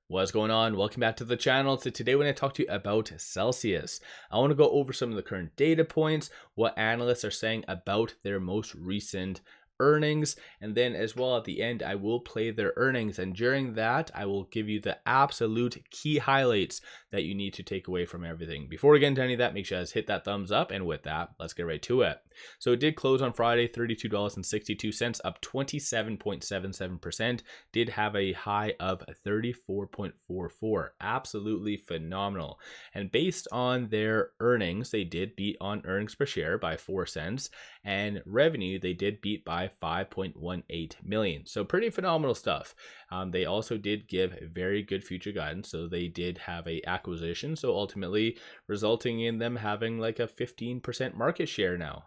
What's going on? Welcome back to the channel. So today when I talk to you about Celsius, I want to go over some of the current data points, what analysts are saying about their most recent earnings, and then as well at the end I will play their earnings, and during that I will give you the absolute key highlights that you need to take away from everything. Before we get into any of that, make sure you guys hit that thumbs up, and with that, let's get right to it. So it did close on Friday $32.62, up 27.77%, did have a high of 34.44. Absolutely phenomenal. And based on their earnings, they did beat on earnings per share by 4 cents, and revenue they did beat by 5.18 million. So pretty phenomenal stuff. They also did give very good future guidance. So they did have a acquisition, so ultimately resulting in them having like a 15% market share now.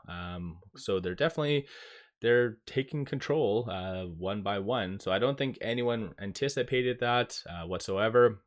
So they're taking control one by one. So I don't think anyone anticipated that whatsoever.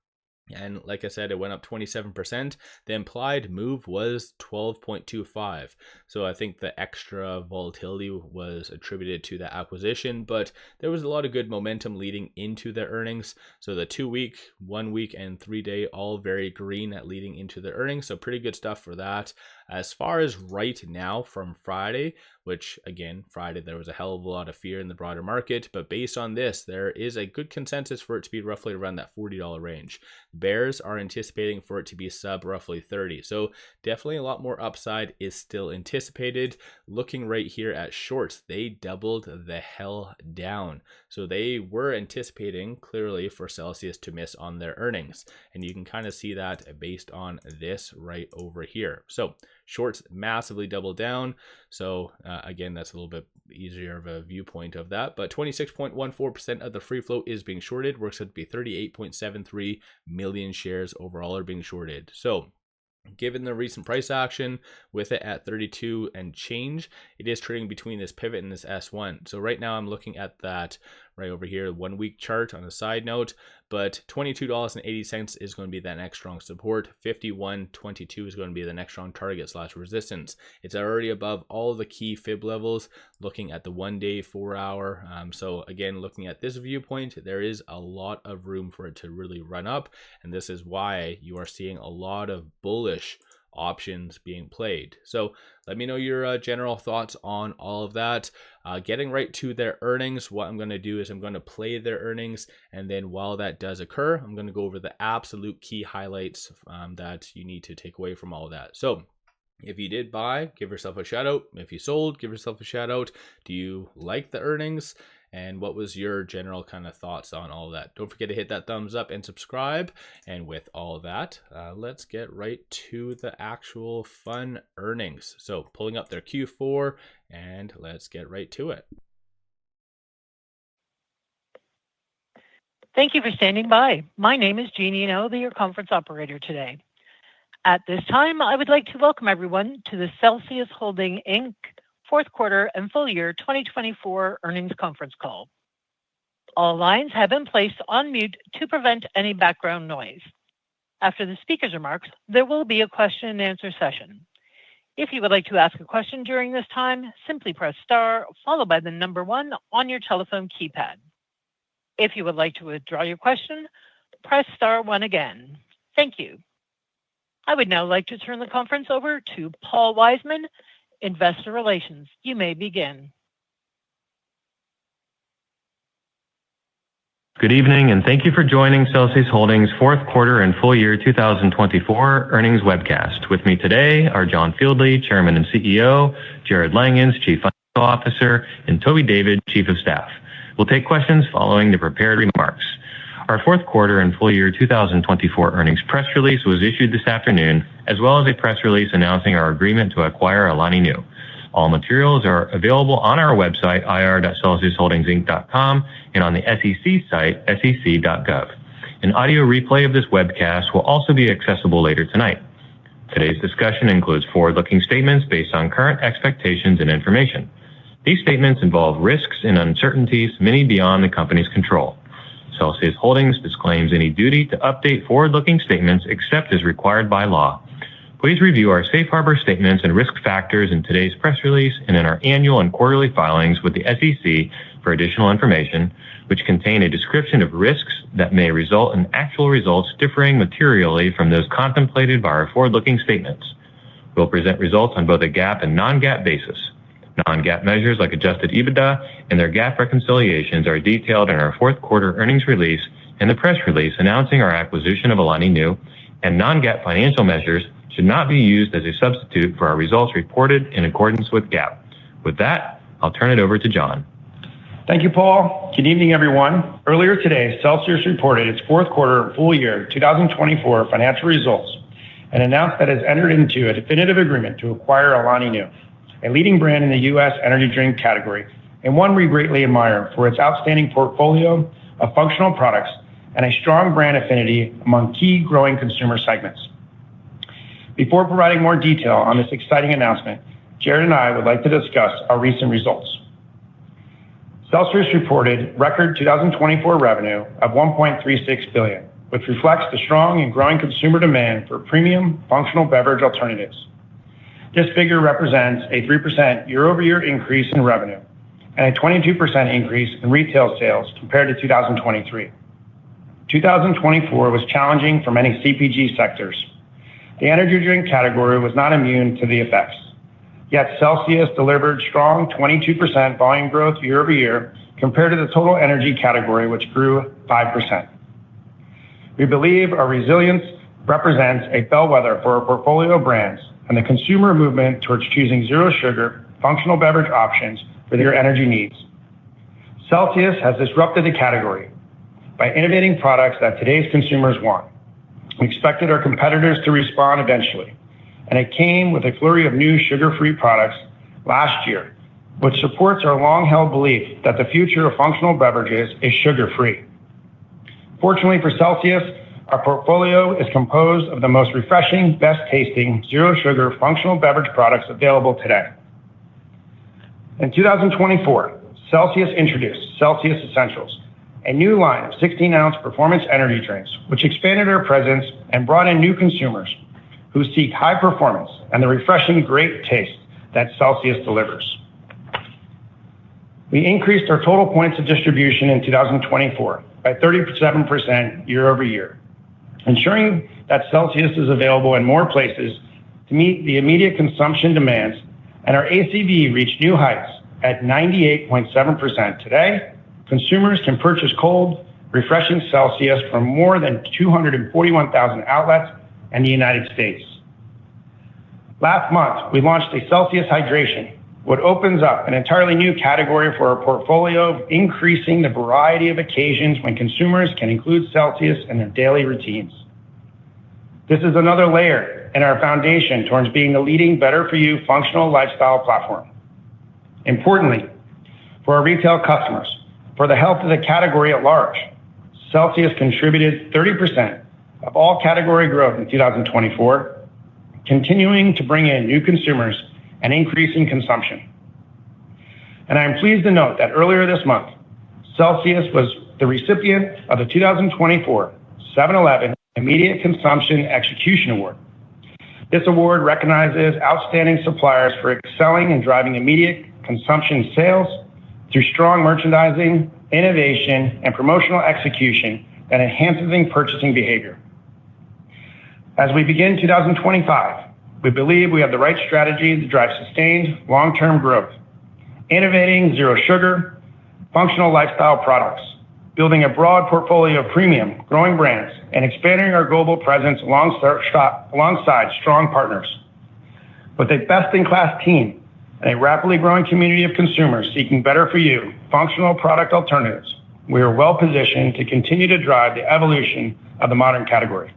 And like I said, it went up 27%. The implied move was 12.25. So I think the extra volatility was attributed to the acquisition, but there was a lot of good momentum leading into the earnings. So the 2 week, 1 week, and 3 day all very green at leading into the earnings. So pretty good stuff for that. As far as right now from Friday, which again, Friday, there was a hell of a lot of fear in the broader market, but based on this, there is a good consensus for it to be roughly around that $40 range. Bears are anticipating for it to be sub roughly 30. So definitely a lot more upside is still anticipated. Looking right here at shorts, they doubled the hell down. So they were anticipating clearly for Celsius to miss on their earnings. And you can kind of see that based on this right over here. So shorts massively doubled down. So again, that's a little bit easier of a viewpoint of that, but 26.14% of the free float is being shorted. Works out to be 38.73 million shares overall are being shorted. So given the recent price action with it at 32 and change, it is trading between this pivot and this S1. So right now I'm looking at that right over here, 1 week chart on a side note, but $22.80 is going to be that next strong support. 51.22 is going to be the next strong target / resistance. It's already above all the key fib levels, looking at the 1 day, 4 hour. So again, looking at this viewpoint, there is a lot of room for it to really run up. And this is why you are seeing a lot of bullish options being played. So let me know your general thoughts on all of that. Getting right to their earnings, what I'm going to do is I'm going to play their earnings, and then while that does occur, I'm going to go over the absolute key highlights that you need to take away from all of that. So if you did buy, give yourself a shout out. If you sold, give yourself a shout out. Do you like the earnings? And what was your general kind of thoughts on all of that? Don't forget to hit that thumbs up and subscribe. And with all of that, let's get right to the actual fun earnings. So pulling up their Q4, and let's get right to it. Thank you for standing by. My name is Jeannie, and I will be your conference operator today. At this time, I would like to welcome everyone to the Celsius Holdings, Inc. fourth quarter and full year 2024 earnings conference call. All lines have been placed on mute to prevent any background noise. After the speaker's remarks, there will be a question and answer session. If you would like to ask a question during this time, simply press star followed by the number 1 on your telephone keypad. If you would like to withdraw your question, press star 1 again. Thank you. I would now like to turn the conference over to Paul Wiseman, Investor Relations. You may begin. Good evening, and thank you for joining Celsius Holdings' fourth quarter and full year 2024 earnings webcast. With me today are John Fieldly, Chairman and CEO, Jared Langens, Chief Financial Officer, and Toby David, Chief of Staff. We'll take questions following the prepared remarks. Our fourth quarter and full year 2024 earnings press release was issued this afternoon, as well as a press release announcing our agreement to acquire Alani Nu. All materials are available on our website, ir.celsiusholdingsinc.com, and on the SEC site, sec.gov. An audio replay of this webcast will also be accessible later tonight. Today's discussion includes forward-looking statements based on current expectations and information. These statements involve risks and uncertainties, many beyond the company's control. Celsius Holdings disclaims any duty to update forward-looking statements except as required by law. Please review our safe harbor statements and risk factors in today's press release and in our annual and quarterly filings with the SEC for additional information, which contain a description of risks that may result in actual results differing materially from those contemplated by our forward-looking statements. We'll present results on both a GAAP and non-GAAP basis. Non-GAAP measures like adjusted EBITDA and their GAAP reconciliations are detailed in our fourth quarter earnings release and the press release announcing our acquisition of Alani Nu, and non-GAAP financial measures should not be used as a substitute for our results reported in accordance with GAAP. With that, I'll turn it over to John. Thank you, Paul. Good evening, everyone. Earlier today, Celsius reported its fourth quarter and full year 2024 financial results and announced that it has entered into a definitive agreement to acquire Alani Nu, a leading brand in the U.S. energy drink category, and one we greatly admire for its outstanding portfolio of functional products and a strong brand affinity among key growing consumer segments. Before providing more detail on this exciting announcement, Jared and I would like to discuss our recent results. Celsius reported record 2024 revenue of $1.36 billion, which reflects the strong and growing consumer demand for premium functional beverage alternatives. This figure represents a 3% year-over-year increase in revenue and a 22% increase in retail sales compared to 2023. 2024 was challenging for many CPG sectors. The energy drink category was not immune to the effects. Yet Celsius delivered strong 22% volume growth year-over-year compared to the total energy category, which grew 5%. We believe our resilience represents a bellwether for our portfolio of brands and the consumer movement towards choosing zero sugar functional beverage options for their energy needs. Celsius has disrupted the category by innovating products that today's consumers want. We expected our competitors to respond eventually, and it came with a flurry of new sugar-free products last year, which supports our long-held belief that the future of functional beverages is sugar-free. Fortunately for Celsius, our portfolio is composed of the most refreshing, best-tasting, zero-sugar functional beverage products available today. In 2024, Celsius introduced Celsius Essentials, a new line of 16-ounce performance energy drinks, which expanded our presence and brought in new consumers who seek high performance and the refreshing great taste that Celsius delivers. We increased our total points of distribution in 2024 by 37% year-over-year, ensuring that Celsius is available in more places to meet the immediate consumption demands, and our ACV reached new heights at 98.7%. Today, consumers can purchase cold, refreshing Celsius from more than 241,000 outlets in the United States. Last month, we launched a Celsius Hydration, which opens up an entirely new category for our portfolio, increasing the variety of occasions when consumers can include Celsius in their daily routines. This is another layer in our foundation towards being the leading better-for-you functional lifestyle platform. Importantly, for our retail customers, for the health of the category at large, Celsius contributed 30% of all category growth in 2024, continuing to bring in new consumers and increasing consumption. And I am pleased to note that earlier this month, Celsius was the recipient of the 2024 7-Eleven Immediate Consumption Execution Award. This award recognizes outstanding suppliers for excelling in driving immediate consumption sales through strong merchandising, innovation, and promotional execution that enhances purchasing behavior. As we begin 2025, we believe we have the right strategy to drive sustained long-term growth, innovating zero sugar, functional lifestyle products, building a broad portfolio of premium, growing brands, and expanding our global presence alongside strong partners. With a best-in-class team and a rapidly growing community of consumers seeking better-for-you functional product alternatives, we are well-positioned to continue to drive the evolution of the modern category.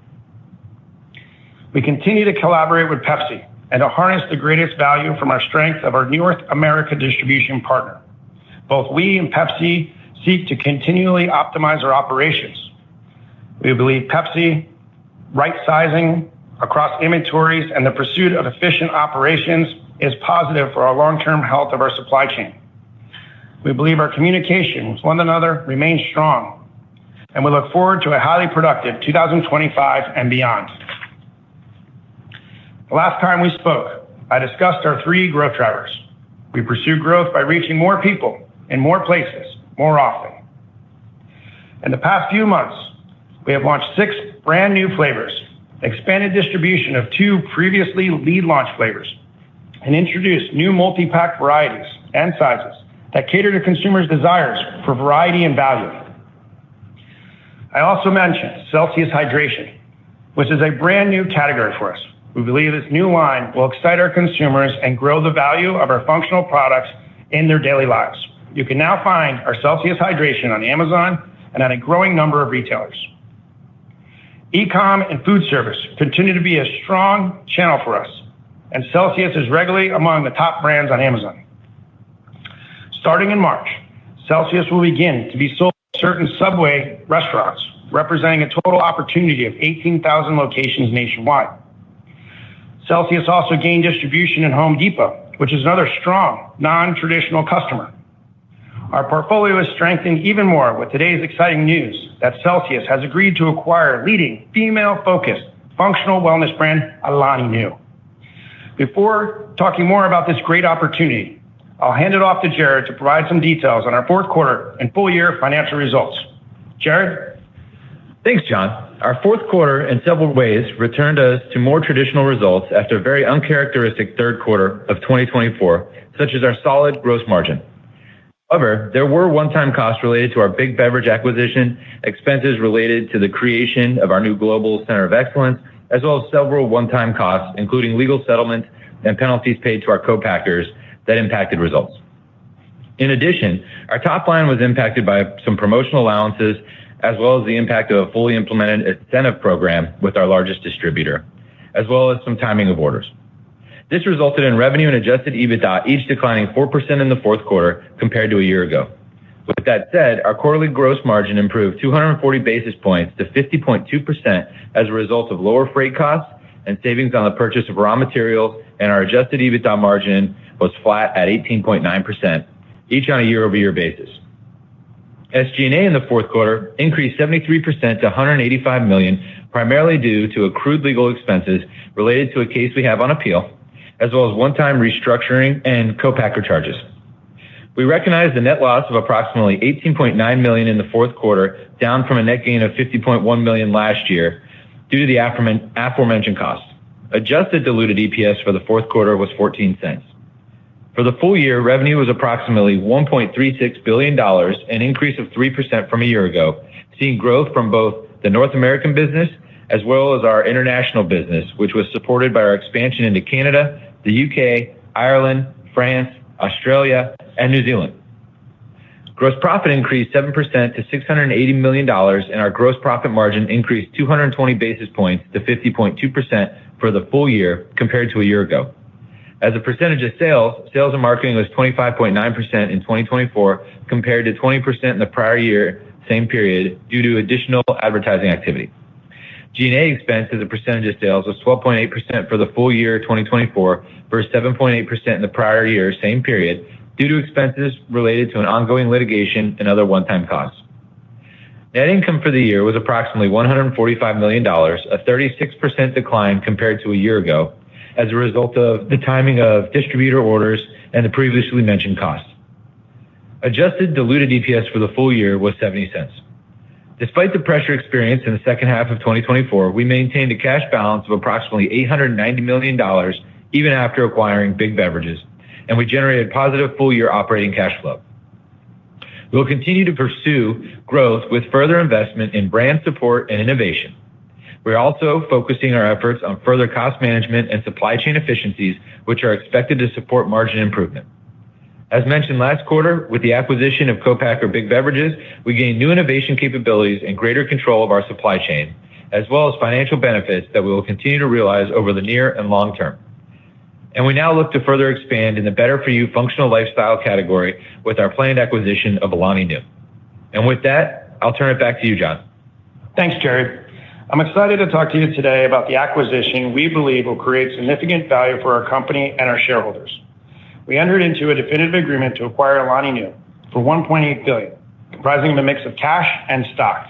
We continue to collaborate with Pepsi and to harness the greatest value from our strength of our North America distribution partner. Both we and Pepsi seek to continually optimize our operations. We believe Pepsi right-sizing across inventories and the pursuit of efficient operations is positive for our long-term health of our supply chain. We believe our communication with one another remains strong, and we look forward to a highly productive 2025 and beyond. The last time we spoke, I discussed our 3 growth drivers. We pursue growth by reaching more people in more places, more often. In the past few months, we have launched 6 brand new flavors, expanded distribution of 2 previously lead launch flavors, and introduced new multi-pack varieties and sizes that cater to consumers' desires for variety and value. I also mentioned Celsius Hydration, which is a brand new category for us. We believe this new line will excite our consumers and grow the value of our functional products in their daily lives. You can now find our Celsius Hydration on Amazon and at a growing number of retailers. E-com and food service continue to be a strong channel for us, and Celsius is regularly among the top brands on Amazon. Starting in March, Celsius will begin to be sold at certain Subway restaurants, representing a total opportunity of 18,000 locations nationwide. Celsius also gained distribution in Home Depot, which is another strong, non-traditional customer. Our portfolio is strengthened even more with today's exciting news that Celsius has agreed to acquire leading female-focused functional wellness brand Alani Nu. Before talking more about this great opportunity, I'll hand it off to Jared to provide some details on our fourth quarter and full year financial results. Jared? Thanks, John. Our fourth quarter in several ways returned us to more traditional results after a very uncharacteristic third quarter of 2024, such as our solid gross margin. However, there were one-time costs related to our Big Beverage acquisition, expenses related to the creation of our new Global Center of Excellence, as well as several one-time costs, including legal settlements and penalties paid to our co-packers that impacted results. In addition, our top line was impacted by some promotional allowances, as well as the impact of a fully implemented incentive program with our largest distributor, as well as some timing of orders. This resulted in revenue and adjusted EBITDA each declining 4% in the fourth quarter compared to a year ago. With that said, our quarterly gross margin improved 240 basis points to 50.2% as a result of lower freight costs and savings on the purchase of raw materials, and our adjusted EBITDA margin was flat at 18.9%, each on a year-over-year basis. SG&A in the fourth quarter increased 73% to $185 million, primarily due to accrued legal expenses related to a case we have on appeal, as well as one-time restructuring and co-packer charges. We recognized a net loss of approximately $18.9 million in the fourth quarter, down from a net gain of $50.1 million last year due to the aforementioned costs. Adjusted diluted EPS for the fourth quarter was 14 cents. For the full year, revenue was approximately $1.36 billion, an increase of 3% from a year ago, seeing growth from both the North American business as well as our international business, which was supported by our expansion into Canada, the UK, Ireland, France, Australia, and New Zealand. Gross profit increased 7% to $680 million, and our gross profit margin increased 220 basis points to 50.2% for the full year compared to a year ago. As a percentage of sales and marketing was 25.9% in 2024 compared to 20% in the prior year, same period, due to additional advertising activity. G&A expense as a percentage of sales was 12.8% for the full year 2024 versus 7.8% in the prior year, same period, due to expenses related to an ongoing litigation and other one-time costs. Net income for the year was approximately $145 million, a 36% decline compared to a year ago, as a result of the timing of distributor orders and the previously mentioned costs. Adjusted diluted EPS for the full year was 70 cents. Despite the pressure experienced in the second half of 2024, we maintained a cash balance of approximately $890 million even after acquiring Big Beverages, and we generated positive full-year operating cash flow. We will continue to pursue growth with further investment in brand support and innovation. We're also focusing our efforts on further cost management and supply chain efficiencies, which are expected to support margin improvement. As mentioned last quarter, with the acquisition of co-packer Big Beverages, we gained new innovation capabilities and greater control of our supply chain, as well as financial benefits that we will continue to realize over the near and long term. And we now look to further expand in the better-for-you functional lifestyle category with our planned acquisition of Alani Nu. And with that, I'll turn it back to you, John. Thanks, Jared. I'm excited to talk to you today about the acquisition we believe will create significant value for our company and our shareholders. We entered into a definitive agreement to acquire Alani Nu for $1.8 billion, comprising of a mix of cash and stock.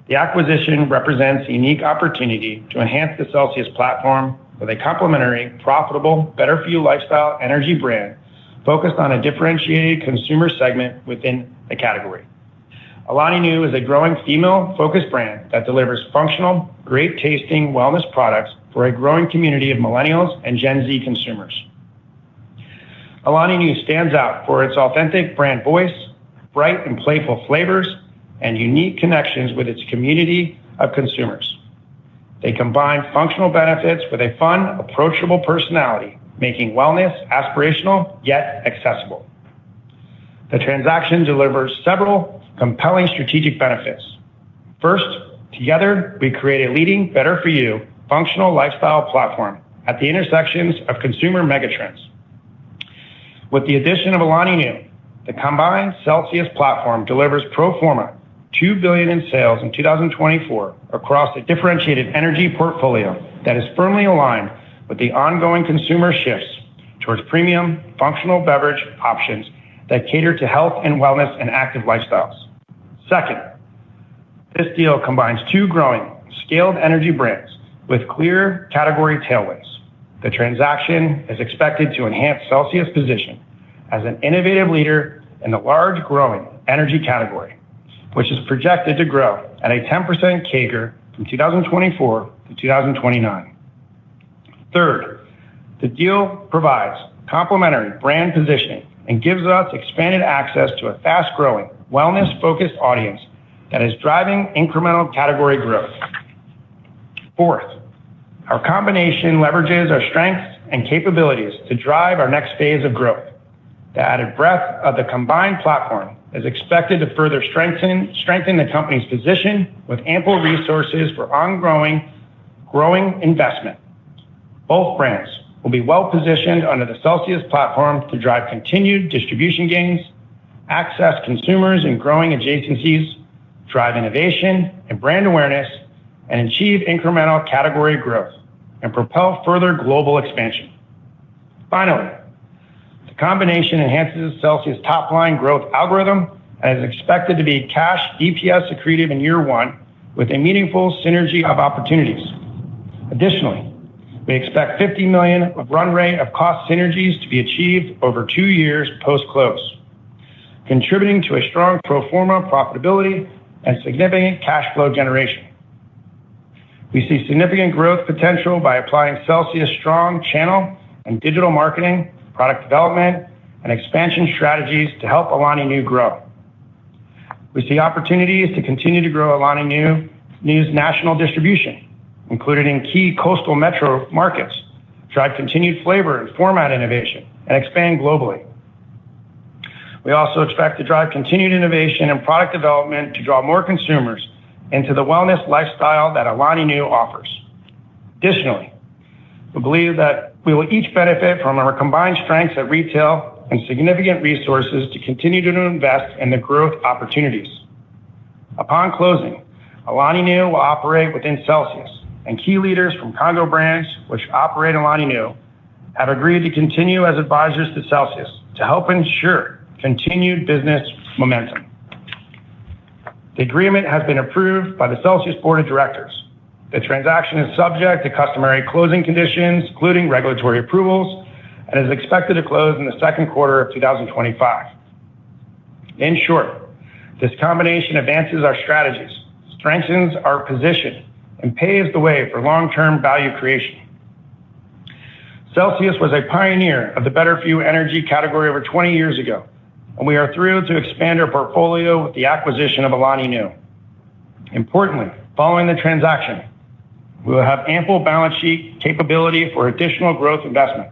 The acquisition represents a unique opportunity to enhance the Celsius platform, with a complementary, profitable, better-for-you lifestyle energy brand focused on a differentiated consumer segment within the category. Alani Nu is a growing female-focused brand that delivers functional, great-tasting wellness products for a growing community of millennials and Gen Z consumers. Alani Nu stands out for its authentic brand voice, bright and playful flavors, and unique connections with its community of consumers. They combine functional benefits with a fun, approachable personality, making wellness aspirational yet accessible. The transaction delivers several compelling strategic benefits. First, together we create a leading, better-for-you, functional lifestyle platform at the intersections of consumer megatrends. With the addition of Alani Nu, the combined Celsius platform delivers pro forma $2 billion in sales in 2024 across a differentiated energy portfolio that is firmly aligned with the ongoing consumer shifts towards premium, functional beverage options that cater to health and wellness and active lifestyles. Second, this deal combines two growing, scaled energy brands with clear category tailwinds. The transaction is expected to enhance Celsius' position as an innovative leader in the large growing energy category, which is projected to grow at a 10% CAGR from 2024 to 2029. Third, the deal provides complementary brand positioning and gives us expanded access to a fast-growing, wellness-focused audience that is driving incremental category growth. Fourth, our combination leverages our strengths and capabilities to drive our next phase of growth. The added breadth of the combined platform is expected to further strengthen the company's position with ample resources for growing investment. Both brands will be well positioned under the Celsius platform to drive continued distribution gains, access consumers in growing adjacencies, drive innovation and brand awareness, and achieve incremental category growth and propel further global expansion. Finally, the combination enhances Celsius' top-line growth algorithm and is expected to be cash EPS accretive in year one with a meaningful synergy of opportunities. Additionally, we expect $50 million of run rate of cost synergies to be achieved over 2 years post-close, contributing to a strong pro forma profitability and significant cash flow generation. We see significant growth potential by applying Celsius' strong channel and digital marketing, product development, and expansion strategies to help Alani Nu grow. We see opportunities to continue to grow Alani Nu's national distribution, including in key coastal metro markets, drive continued flavor and format innovation, and expand globally. We also expect to drive continued innovation and product development to draw more consumers into the wellness lifestyle that Alani Nu offers. Additionally, we believe that we will each benefit from our combined strengths at retail and significant resources to continue to invest in the growth opportunities. Upon closing, Alani Nu will operate within Celsius, and key leaders from Congo brands, which operate Alani Nu, have agreed to continue as advisors to Celsius to help ensure continued business momentum. The agreement has been approved by the Celsius Board of Directors. The transaction is subject to customary closing conditions, including regulatory approvals, and is expected to close in the second quarter of 2025. In short, this combination advances our strategies, strengthens our position, and paves the way for long-term value creation. Celsius was a pioneer of the better-for-you energy category over 20 years ago, and we are thrilled to expand our portfolio with the acquisition of Alani Nu. Importantly, following the transaction, we will have ample balance sheet capability for additional growth investment.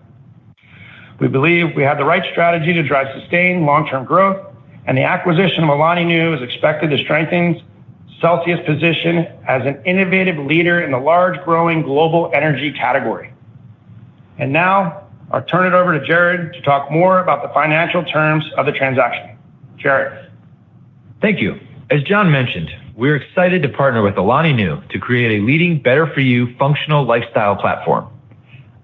We believe we have the right strategy to drive sustained long-term growth, and the acquisition of Alani Nu is expected to strengthen Celsius' position as an innovative leader in the large growing global energy category. And now, I'll turn it over to Jarrod to talk more about the financial terms of the transaction. Jarrod. Thank you. As John mentioned, we're excited to partner with Alani Nu to create a leading better-for-you functional lifestyle platform.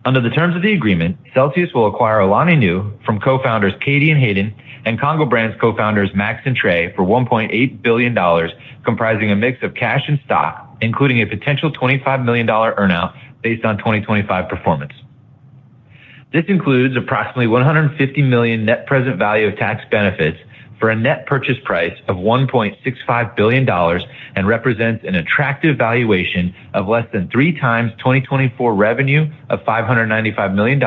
Under the terms of the agreement, Celsius will acquire Alani Nu from co-founders Katie and Hayden and Congo Brands co-founders Max and Trey for $1.8 billion, comprising a mix of cash and stock, including a potential $25 million earnout based on 2025 performance. This includes approximately $150 million net present value of tax benefits for a net purchase price of $1.65 billion and represents an attractive valuation of less than 3 times 2024 revenue of $595 million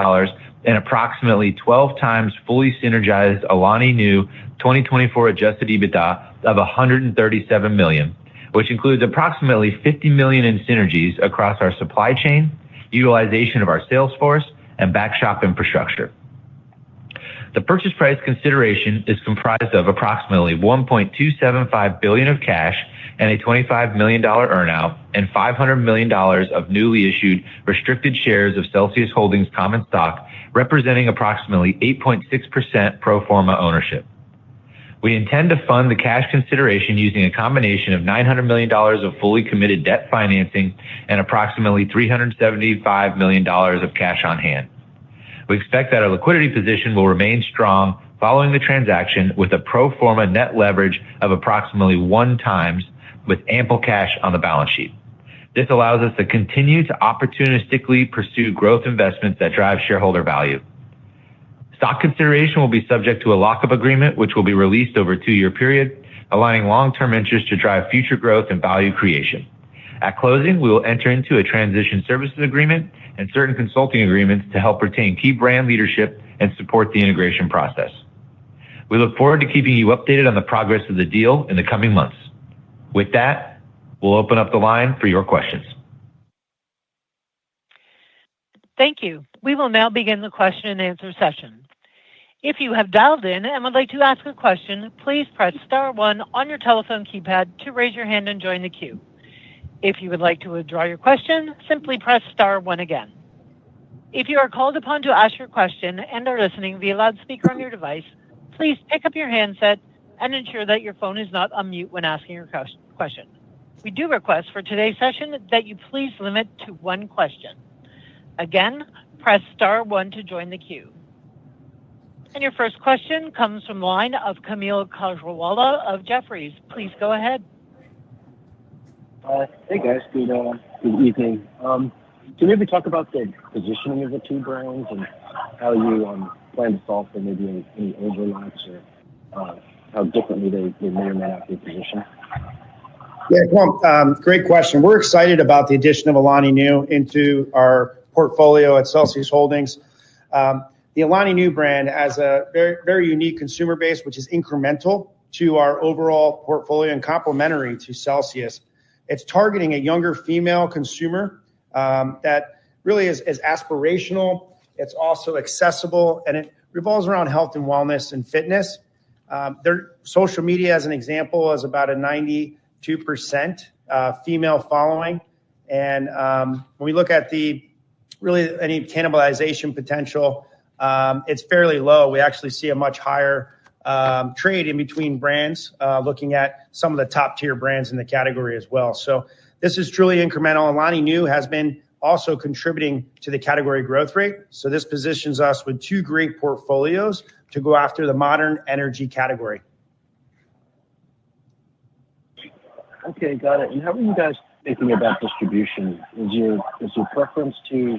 and approximately 12 times fully synergized Alani Nu 2024 adjusted EBITDA of $137 million, which includes approximately $50 million in synergies across our supply chain, utilization of our sales force, and back shop infrastructure. The purchase price consideration is comprised of approximately $1.275 billion of cash and a $25 million earnout and $500 million of newly issued restricted shares of Celsius Holdings common stock, representing approximately 8.6% pro forma ownership. We intend to fund the cash consideration using a combination of $900 million of fully committed debt financing and approximately $375 million of cash on hand. We expect that our liquidity position will remain strong following the transaction with a pro forma net leverage of approximately 1 times with ample cash on the balance sheet. This allows us to continue to opportunistically pursue growth investments that drive shareholder value. Stock consideration will be subject to a lockup agreement, which will be released over a 2-year period, aligning long-term interests to drive future growth and value creation. At closing, we will enter into a transition services agreement and certain consulting agreements to help retain key brand leadership and support the integration process. We look forward to keeping you updated on the progress of the deal in the coming months. With that, we'll open up the line for your questions. Thank you. We will now begin the question and answer session. If you have dialed in and would like to ask a question, please press star 1 on your telephone keypad to raise your hand and join the queue. If you would like to withdraw your question, simply press star 1 again. If you are called upon to ask your question and are listening via loudspeaker on your device, please pick up your handset and ensure that your phone is not on mute when asking your question. We do request for today's session that you please limit to 1 question. Again, press star 1 to join the queue. And your first question comes from the line of Kaumil Gajrawala of Jefferies. Please go ahead. Hey guys, good evening. Can you maybe talk about the positioning of the 2 brands and how you plan to solve for maybe any overlaps or how differently they may or may not be positioned? Yeah, great question. We're excited about the addition of Alani Nu into our portfolio at Celsius Holdings. The Alani Nu brand has a very, very unique consumer base, which is incremental to our overall portfolio and complementary to Celsius. It's targeting a younger female consumer that really is aspirational. It's also accessible, and it revolves around health and wellness and fitness. Their social media, as an example, is about a 92% female following. And when we look at really any cannibalization potential, it's fairly low. We actually see a much higher trade in between brands, looking at some of the top tier brands in the category as well. So this is truly incremental. Alani Nu has been also contributing to the category growth rate. So this positions us with 2 great portfolios to go after the modern energy category. Okay, got it. And how are you guys thinking about distribution? Is your preference to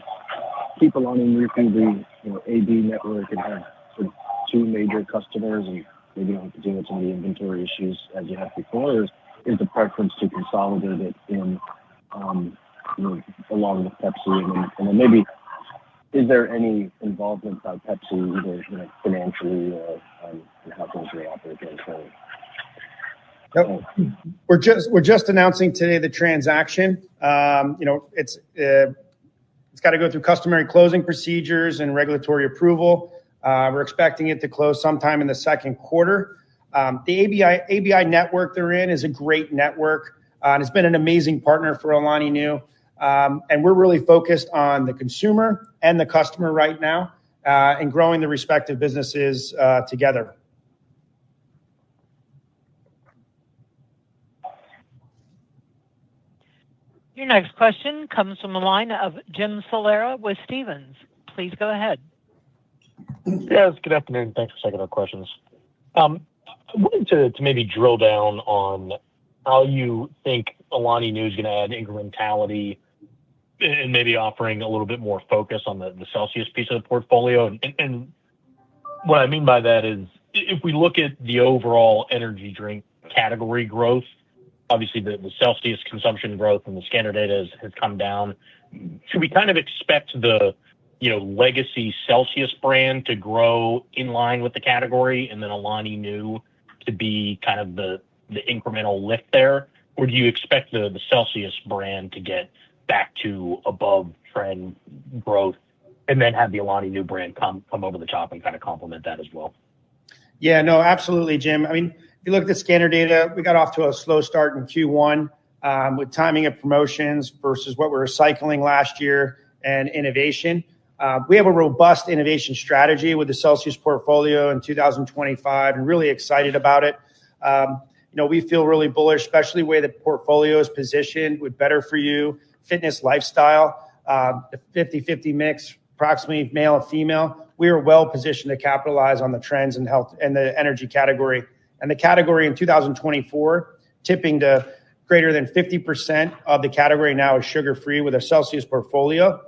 keep Alani Nu through the AB network and have sort of 2 major customers and maybe don't have to deal with some of the inventory issues as you have before? Or is the preference to consolidate it in along with Pepsi? And then maybe is there any involvement by Pepsi either financially or in how things will operate going forward? We're just announcing today the transaction. It's got to go through customary closing procedures and regulatory approval. We're expecting it to close sometime in the second quarter. The ABI network they're in is a great network, and it's been an amazing partner for Alani Nu. And we're really focused on the consumer and the customer right now and growing the respective businesses together. Your next question comes from the line of Jim Salera with Stephens. Please go ahead. Yes, good afternoon. Thanks for taking our questions. I wanted to maybe drill down on how you think Alani Nu is going to add incrementality and maybe offering a little bit more focus on the Celsius piece of the portfolio. And what I mean by that is, if we look at the overall energy drink category growth, obviously the Celsius consumption growth and the scanner data has come down. Should we kind of expect the legacy Celsius brand to grow in line with the category, and then Alani Nu to be kind of the incremental lift there? Or do you expect the Celsius brand to get back to above trend growth and then have the Alani Nu brand come over the top and kind of complement that as well? Yeah, no, absolutely, Jim. I mean, if you look at the scanner data, we got off to a slow start in Q1 with timing of promotions versus what we were cycling last year and innovation. We have a robust innovation strategy with the Celsius portfolio in 2025 and really excited about it. We feel really bullish, especially the way the portfolio is positioned with better for you, fitness, lifestyle, the 50-50 mix, approximately male and female. We are well positioned to capitalize on the trends in health and the energy category. And the category in 2024, tipping to greater than 50% of the category now is sugar-free with a Celsius portfolio.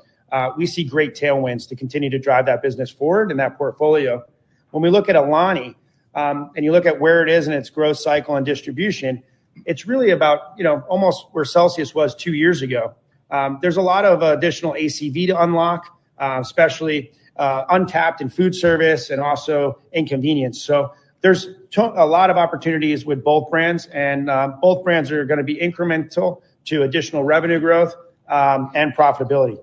We see great tailwinds to continue to drive that business forward in that portfolio. When we look at Alani, and you look at where it is in its growth cycle and distribution, it's really about, almost where Celsius was 2 years ago. There's a lot of additional ACV to unlock, especially untapped in food service and also in convenience. So there's a lot of opportunities with both brands, and both brands are going to be incremental to additional revenue growth and profitability.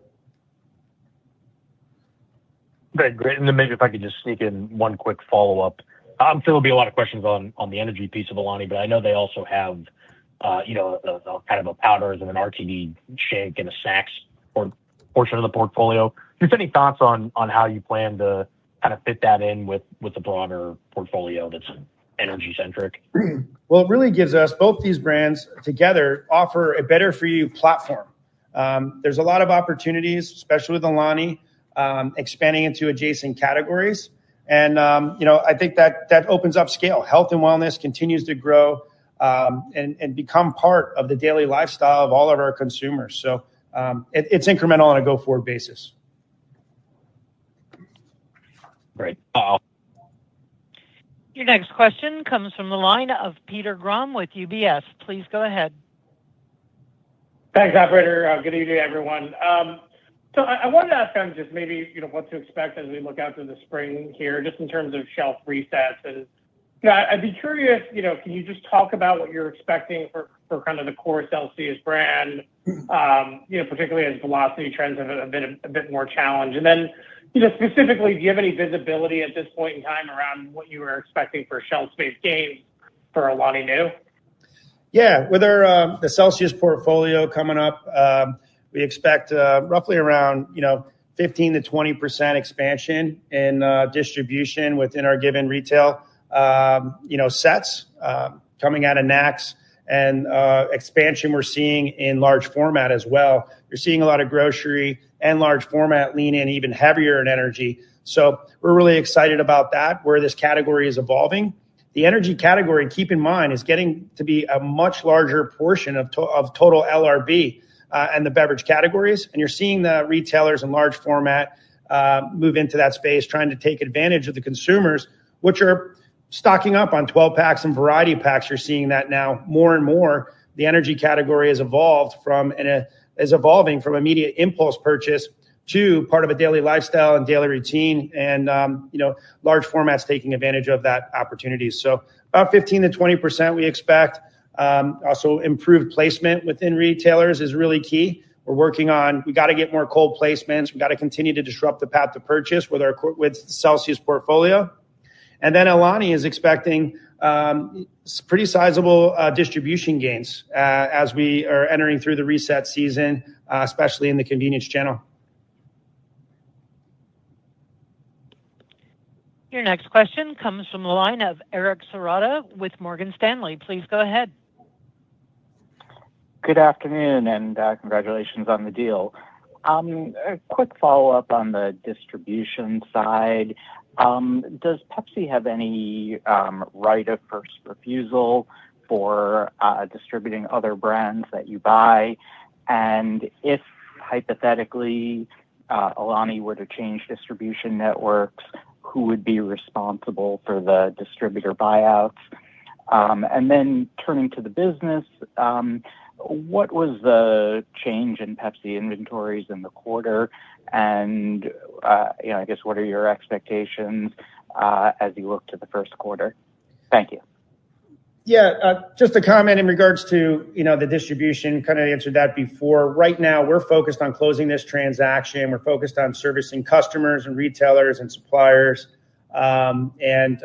Great. And then maybe if I could just sneak in one quick follow-up. I'm sure there'll be a lot of questions on the energy piece of Alani, but I know they also have, a kind of a powders and an RTD shake and a snacks portion of the portfolio. Just any thoughts on how you plan to kind of fit that in with the broader portfolio that's energy centric? Well, it really gives us, both these brands together offer a better for you platform. There's a lot of opportunities, especially with Alani, expanding into adjacent categories. And, I think that opens up scale. Health and wellness continues to grow and become part of the daily lifestyle of all of our consumers. So it's incremental on a go-forward basis. Great. Your next question comes from the line of Peter Grom with UBS. Please go ahead. Thanks, operator. Good evening, everyone. So I wanted to ask on just maybe, what to expect as we look out to the spring here, just in terms of shelf resets. And I'd be curious, can you just talk about what you're expecting for kind of the core Celsius brand, particularly as velocity trends have been a bit more challenged. And then, specifically, do you have any visibility at this point in time around what you were expecting for shelf space gains for Alani Nu? Yeah, with our the Celsius portfolio coming up, we expect roughly around 15 to 20% expansion in distribution within our given retail sets coming out of NACS, and expansion we're seeing in large format as well. You're seeing a lot of grocery and large format lean in even heavier in energy. So we're really excited about that, where this category is evolving. The energy category, keep in mind, is getting to be a much larger portion of total LRB and the beverage categories. And you're seeing the retailers in large format move into that space, trying to take advantage of the consumers, which are stocking up on 12 packs and variety packs. You're seeing that now more and more. The energy category has evolved is evolving from immediate impulse purchase to part of a daily lifestyle and daily routine, and large formats taking advantage of that opportunity. So about 15 to 20% we expect. Also improved placement within retailers is really key. We got to get more cold placements. We got to continue to disrupt the path to purchase with Celsius portfolio. And then Alani is expecting pretty sizable distribution gains as we are entering through the reset season, especially in the convenience channel. Your next question comes from the line of Eric Serotta with Morgan Stanley. Please go ahead. Good afternoon, and congratulations on the deal. A quick follow-up on the distribution side. Does Pepsi have any right of first refusal for distributing other brands that you buy? And if hypothetically Alani were to change distribution networks, who would be responsible for the distributor buyouts? And then turning to the business, what was the change in Pepsi inventories in the quarter? And, I guess, what are your expectations as you look to the first quarter? Thank you. Yeah, just a comment in regards to, the distribution, kind of answered that before. Right now, we're focused on closing this transaction. We're focused on servicing customers and retailers and suppliers. That's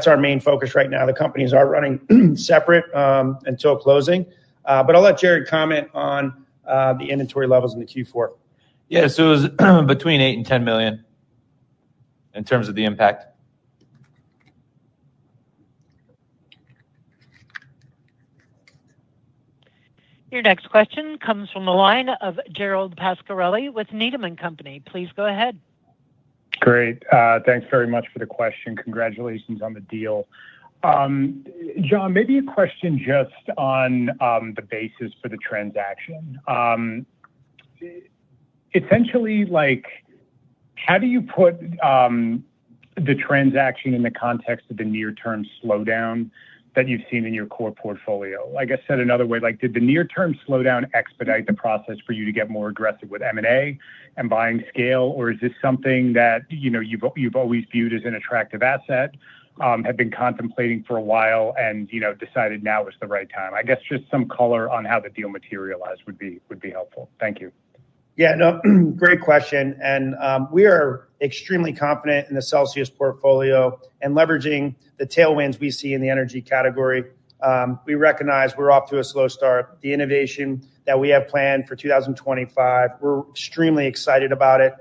our main focus right now. The companies are running separate until closing. But I'll let Jared comment on the inventory levels in the Q4. Yeah, so it was between 8 and 10 million in terms of the impact. Your next question comes from the line of Gerald Pascarelli with Needham & Company. Please go ahead. Great. Thanks very much for the question. Congratulations on the deal. John, maybe a question just on the basis for the transaction. Essentially, how do you put the transaction in the context of the near-term slowdown that you've seen in your core portfolio? I guess said another way, did the near-term slowdown expedite the process for you to get more aggressive with M&A and buying scale, or is this something that you've always viewed as an attractive asset, have been contemplating for a while, and decided now is the right time? I guess just some color on how the deal materialized would be helpful. Thank you. Yeah, no, great question. And we are extremely confident in the Celsius portfolio and leveraging the tailwinds we see in the energy category. We recognize we're off to a slow start. The innovation that we have planned for 2025, we're extremely excited about it.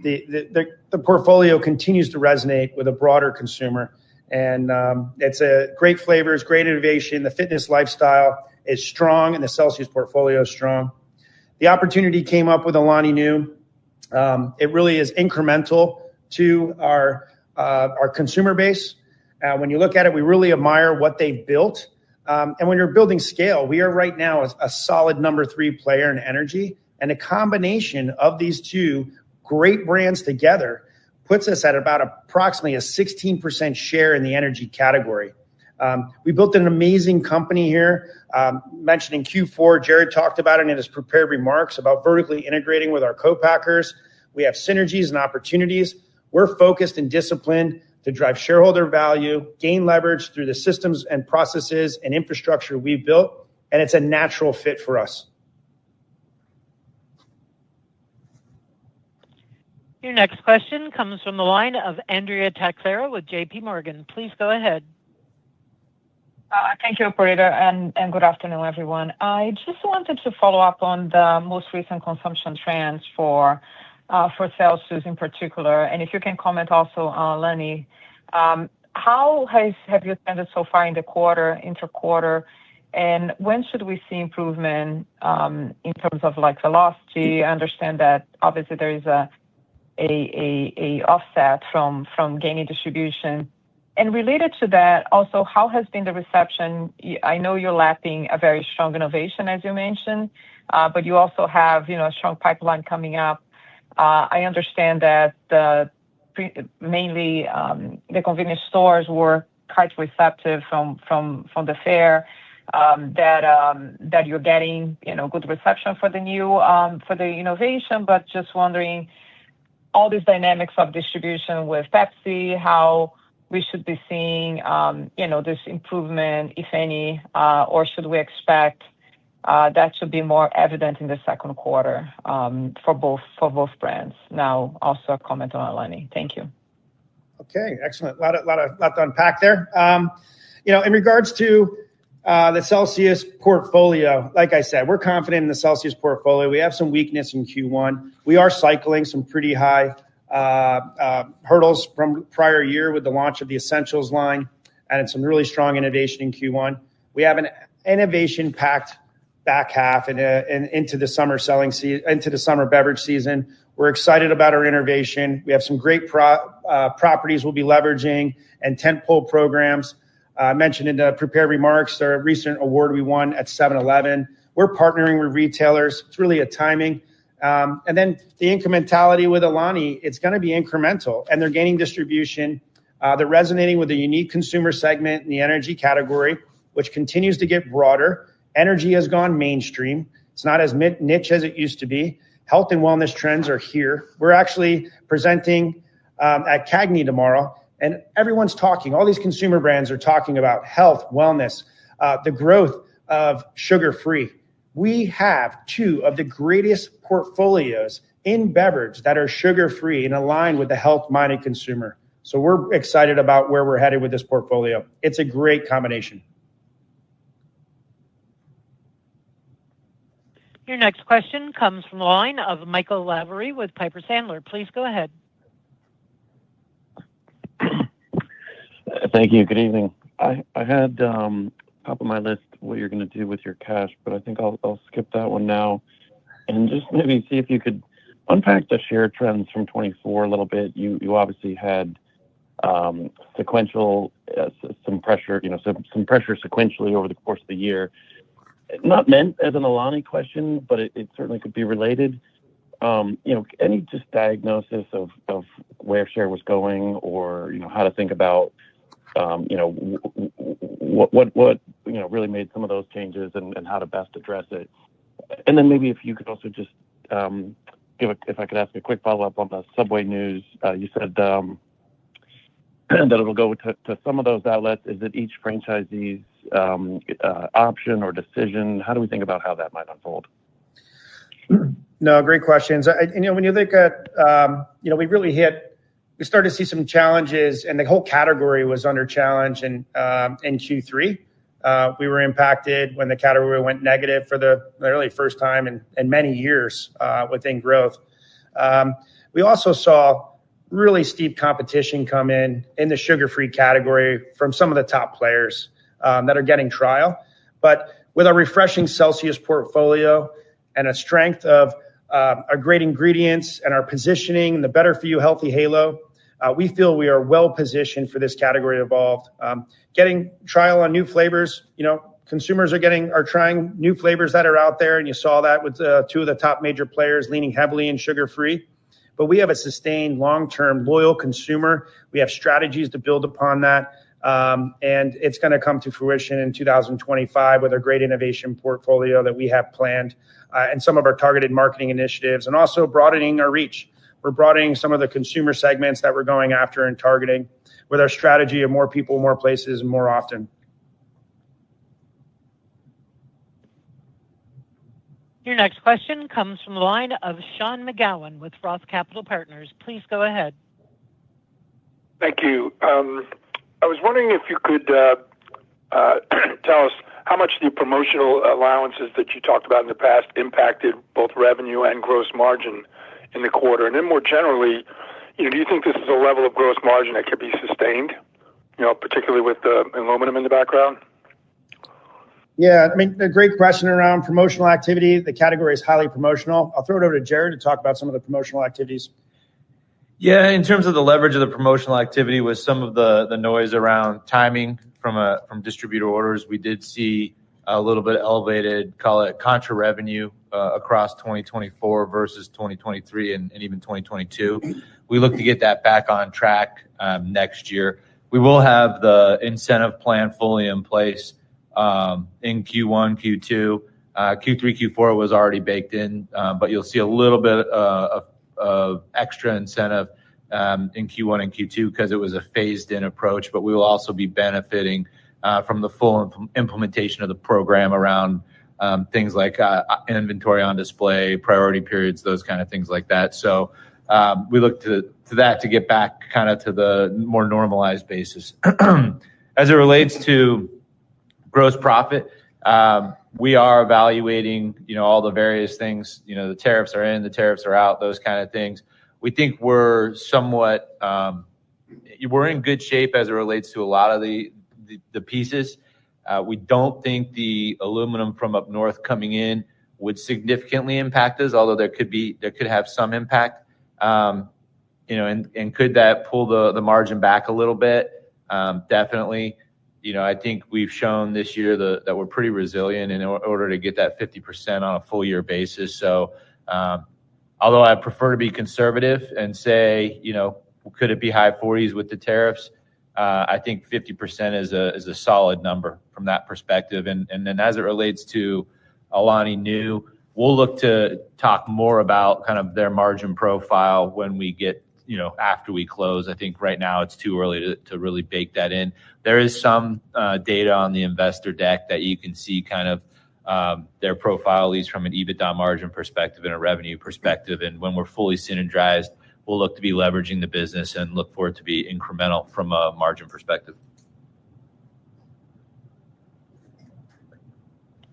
The portfolio continues to resonate with a broader consumer. And it's great flavors, great innovation. The fitness lifestyle is strong, and the Celsius portfolio is strong. The opportunity came up with Alani Nu. It really is incremental to our consumer base. When you look at it, we really admire what they've built. And when you're building scale, we are right now a solid number 3 player in energy. And a combination of these two great brands together puts us at about approximately a 16% share in the energy category. We built an amazing company here. Mentioned in Q4, Jared talked about it in his prepared remarks about vertically integrating with our co-packers. We have synergies and opportunities. We're focused and disciplined to drive shareholder value, gain leverage through the systems and processes and infrastructure we've built, and it's a natural fit for us. Your next question comes from the line of Andrea Teixeira with JP Morgan. Please go ahead. Thank you, operator, and good afternoon, everyone. I just wanted to follow up on the most recent consumption trends for Celsius in particular, and if you can comment also on Alani. How have you trended so far in the interquarter, and when should we see improvement in terms of velocity? I understand that obviously there is a offset from gaining distribution. And related to that, also, how has been the reception? I know you're lapping a very strong innovation, as you mentioned, but you also have, a strong pipeline coming up. I understand that mainly the convenience stores were quite receptive from the fair, that you're getting, good reception for the innovation, but just wondering all these dynamics of distribution with Pepsi, how we should be seeing, this improvement, if any, or should we expect that to be more evident in the second quarter for both brands? Now, also a comment on Alani. Thank you. Okay, excellent. Lot to unpack there. In regards to the Celsius portfolio, like I said, we're confident in the Celsius portfolio. We have some weakness in Q1. We are cycling some pretty high hurdles from prior year with the launch of the Essentials line and some really strong innovation in Q1. We have an innovation-packed back half and into the summer selling season, into the summer beverage season. We're excited about our innovation. We have some great properties we'll be leveraging and tentpole programs. I mentioned in the prepared remarks our recent award we won at 7-Eleven we're partnering with retailers. It's really a timing. And then the incrementality with Alani, it's going to be incremental, and they're gaining distribution. They're resonating with a unique consumer segment in the energy category, which continues to get broader. Energy has gone mainstream. It's not as niche as it used to be. Health and wellness trends are here. We're actually presenting at CAGNY tomorrow, and everyone's talking. All these consumer brands are talking about health, wellness, the growth of sugar-free. We have two of the greatest portfolios in beverage that are sugar-free and aligned with the health-minded consumer. So we're excited about where we're headed with this portfolio. It's a great combination. Your next question comes from the line of Michael Lavery with Piper Sandler. Please go ahead. Thank you. Good evening. I had top of my list what you're going to do with your cash, but I think I'll skip that one now and just maybe see if you could unpack the share trends from 24 a little bit. You obviously had sequential some pressure, some pressure sequentially over the course of the year. Not meant as an Alani question, but it certainly could be related. Any just diagnosis of where share was going, or how to think about what really made some of those changes and how to best address it. And then maybe if you could also just if I could ask a quick follow-up on the Subway news. You said that it'll go to some of those outlets. Is it each franchisee's option or decision? How do we think about how that might unfold? No, great questions. When you look at, we started to see some challenges, and the whole category was under challenge in Q3. We were impacted when the category went negative for the really first time in many years within growth. We also saw really steep competition come in the sugar-free category from some of the top players that are getting trial. But with our refreshing Celsius portfolio and a strength of our great ingredients and our positioning, the better for you healthy halo, we feel we are well positioned for this category to evolve. Getting trial on new flavors, consumers are trying new flavors that are out there, and you saw that with two of the top major players leaning heavily in sugar-free. But we have a sustained, long-term, loyal consumer. We have strategies to build upon that, and it's going to come to fruition in 2025 with a great innovation portfolio that we have planned and some of our targeted marketing initiatives, and also broadening our reach. We're broadening some of the consumer segments that we're going after and targeting with our strategy of more people, more places, and more often. Your next question comes from the line of Sean McGowan with Roth Capital Partners. Please go ahead. Thank you. I was wondering if you could tell us how much the promotional allowances that you talked about in the past impacted both revenue and gross margin in the quarter. And then more generally, do you think this is a level of gross margin that could be sustained, particularly with the aluminum in the background? Yeah, a great question around promotional activity. The category is highly promotional. I'll throw it over to Jared to talk about some of the promotional activities. Yeah, in terms of the leverage of the promotional activity with some of the noise around timing from distributor orders, we did see a little bit elevated, call it contra revenue across 2024 versus 2023 and even 2022. We look to get that back on track next year. We will have the incentive plan fully in place in Q1, Q2. Q3, Q4 was already baked in, but you'll see a little bit of extra incentive in Q1 and Q2 because it was a phased-in approach, but we will also be benefiting from the full implementation of the program around things like inventory on display, priority periods, those kind of things like that. So we look to that to get back kind of to the more normalized basis. As it relates to gross profit, we are evaluating, all the various things. The tariffs are in, the tariffs are out, those kind of things. We think we're somewhat, we're in good shape as it relates to a lot of the pieces. We don't think the aluminum from up north coming in would significantly impact us, although there could have some impact. And could that pull the margin back a little bit? Definitely. I think we've shown this year that we're pretty resilient in order to get that 50% on a full year basis. So, although I prefer to be conservative and say, could it be high 40s with the tariffs? I think 50% is a solid number from that perspective. And then as it relates to Alani New, we'll look to talk more about kind of their margin profile when we get, after we close. I think right now it's too early to really bake that in. There is some data on the investor deck that you can see kind of their profile, at least from an EBITDA margin perspective and a revenue perspective. And when we're fully synergized, we'll look to be leveraging the business and look for it to be incremental from a margin perspective.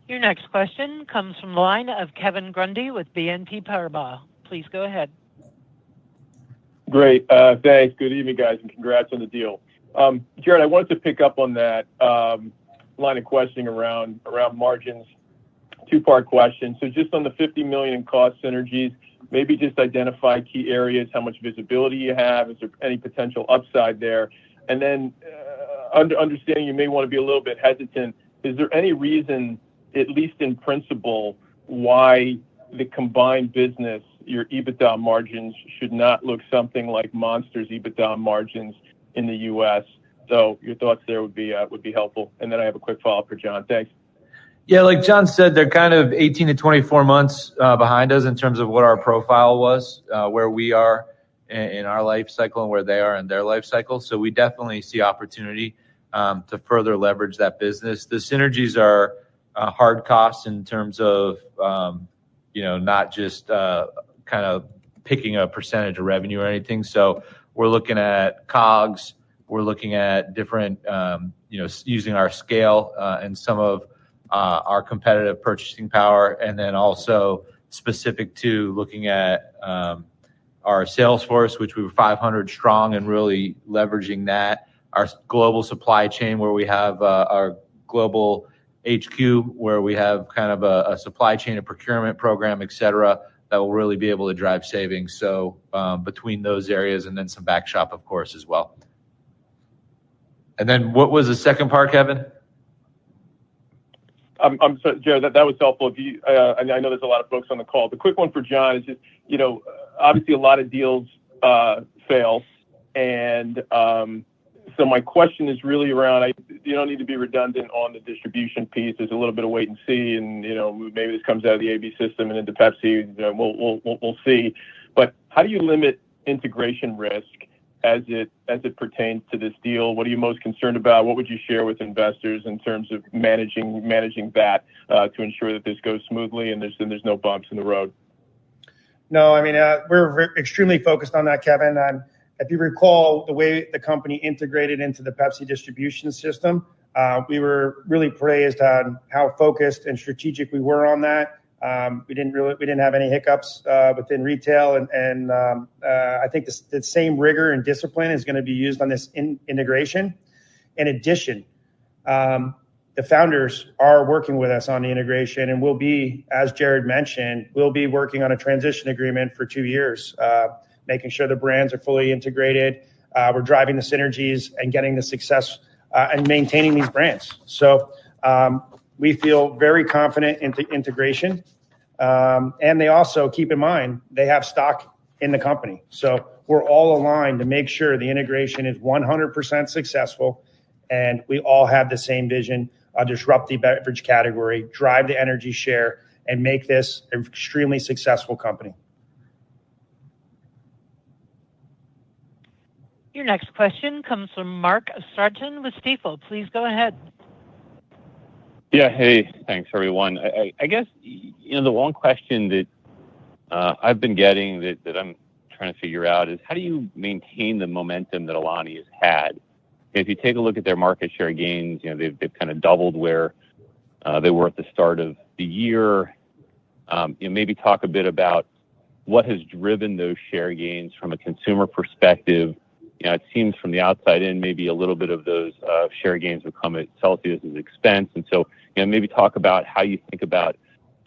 Your next question comes from the line of Kevin Grundy with BNP Paribas. Please go ahead. Great. Thanks. Good evening, guys, and congrats on the deal. Jared, I wanted to pick up on that line of questioning around margins. Two-part question. So just on the $50 million in cost synergies, maybe just identify key areas, how much visibility you have, is there any potential upside there? And then understanding you may want to be a little bit hesitant, is there any reason, at least in principle, why the combined business, your EBITDA margins, should not look something like Monster's EBITDA margins in the U.S.? So your thoughts there would be helpful. And then I have a quick follow-up for John. Thanks. Yeah, like John said, they're kind of 18 to 24 months behind us in terms of what our profile was, where we are in our life cycle and where they are in their life cycle. So we definitely see opportunity to further leverage that business. The synergies are hard costs in terms of, not just kind of picking a percentage of revenue or anything. So we're looking at COGS. We're looking at different, using our scale and some of our competitive purchasing power, and then also specific to looking at our sales force, which we were 500 strong, and really leveraging that. Our global supply chain, where we have our global HQ, where we have kind of a supply chain, a procurement program, et cetera, that will really be able to drive savings. So between those areas, and then some back shop, of course, as well. And then what was the second part, Kevin? I'm sorry, Jared, that was helpful. I know there's a lot of folks on the call. The quick one for John is just, obviously a lot of deals fail. And so my question is really around, you don't need to be redundant on the distribution piece. There's a little bit of wait and see, and, maybe this comes out of the AB system and into Pepsi. We'll see. But how do you limit integration risk as it pertains to this deal? What are you most concerned about? What would you share with investors in terms of managing that to ensure that this goes smoothly and there's no bumps in the road? No, I mean, we're extremely focused on that, Kevin. If you recall the way the company integrated into the Pepsi distribution system, we were really praised on how focused and strategic we were on that. We didn't have any hiccups within retail, and I think the same rigor and discipline is going to be used on this integration. In addition, the founders are working with us on the integration, and we'll be, as Jared mentioned, working on a transition agreement for 2 years, making sure the brands are fully integrated. We're driving the synergies and getting the success and maintaining these brands. So we feel very confident in the integration. And they also, keep in mind, they have stock in the company. So we're all aligned to make sure the integration is 100% successful, and we all have the same vision: disrupt the beverage category, drive the energy share, and make this an extremely successful company. Your next question comes from Mark Astrachan with Stifel. Please go ahead. Yeah, hey, thanks, everyone. I guess, the one question that I've been getting that I'm trying to figure out is, how do you maintain the momentum that Alani has had? If you take a look at their market share gains, they've kind of doubled where they were at the start of the year. Maybe talk a bit about what has driven those share gains from a consumer perspective. It seems from the outside in, maybe a little bit of those share gains will come at Celsius's expense. And so, maybe talk about how you think about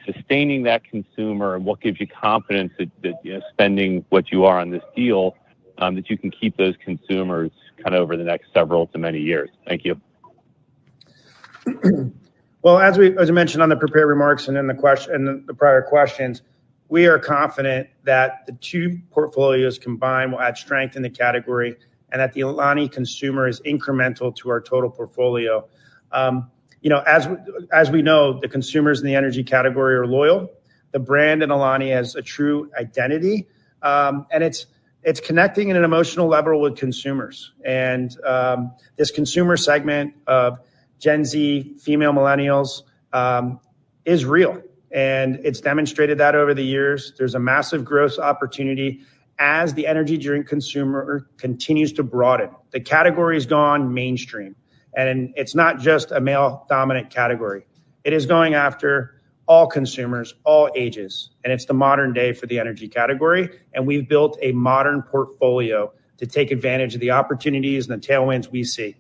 sustaining that consumer and what gives you confidence that spending what you are on this deal, that you can keep those consumers kind of over the next several to many years. Thank you. Well, as I mentioned on the prepared remarks and in the prior questions, we are confident that the two portfolios combined will add strength in the category, and that the Alani consumer is incremental to our total portfolio. As we know, the consumers in the energy category are loyal. The brand in Alani has a true identity, and it's connecting in an emotional level with consumers. And this consumer segment of Gen Z, female millennials, is real. And it's demonstrated that over the years. There's a massive growth opportunity as the energy drink consumer continues to broaden. The category has gone mainstream. And it's not just a male-dominant category. It is going after all consumers, all ages. And it's the modern day for the energy category. And we've built a modern portfolio to take advantage of the opportunities and the tailwinds we see.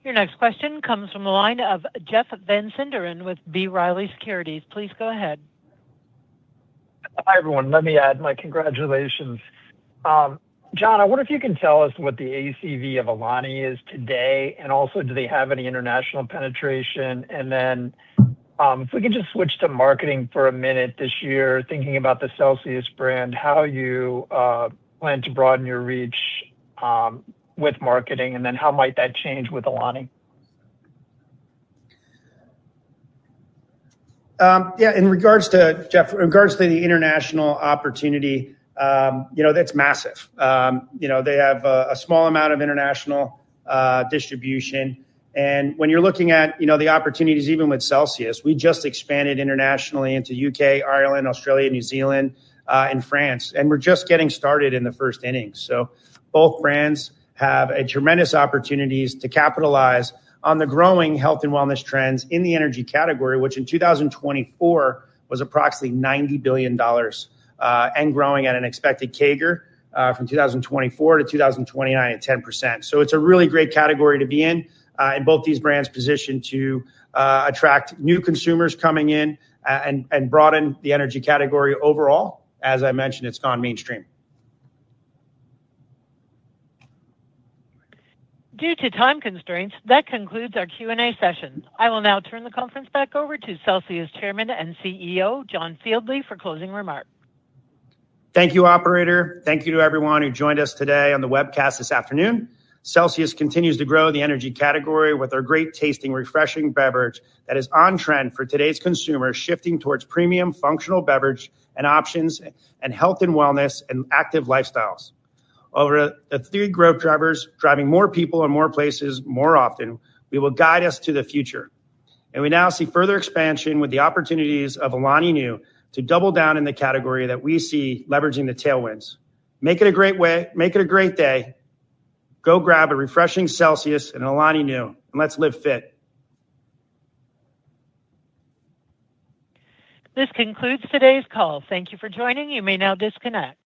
Your next question comes from the line of Jeff Van Sinderen with B. Riley Securities. Please go ahead. Hi, everyone. Let me add my congratulations. John, I wonder if you can tell us what the ACV of Alani is today, and also do they have any international penetration? And then if we can just switch to marketing for a minute this year, thinking about the Celsius brand, how you plan to broaden your reach with marketing, and then how might that change with Alani? In regards to the international opportunity, that's massive. They have a small amount of international distribution. And when you're looking at, the opportunities, even with Celsius, we just expanded internationally into UK, Ireland, Australia, New Zealand, and France. And we're just getting started in the first innings. So both brands have a tremendous opportunities to capitalize on the growing health and wellness trends in the energy category, which in 2024 was approximately $90 billion and growing at an expected CAGR from 2024 to 2029 at 10%. So it's a really great category to be in, and both these brands positioned to attract new consumers coming in and broaden the energy category overall. As I mentioned, it's gone mainstream. Due to time constraints, that concludes our Q&A session. I will now turn the conference back over to Celsius Chairman and CEO, John Fieldly, for closing remarks. Thank you, operator. Thank you to everyone who joined us today on the webcast this afternoon. Celsius continues to grow the energy category with our great tasting, refreshing beverage that is on trend for today's consumer, shifting towards premium functional beverage and options and health and wellness and active lifestyles. Over the three growth drivers, driving more people in more places more often, we will guide us to the future. And we now see further expansion with the opportunities of Alani Nu to double down in the category that we see leveraging the tailwinds. Make it a great way. Make it a great day. Go grab a refreshing Celsius and Alani Nu, and let's live fit. This concludes today's call. Thank you for joining. You may now disconnect.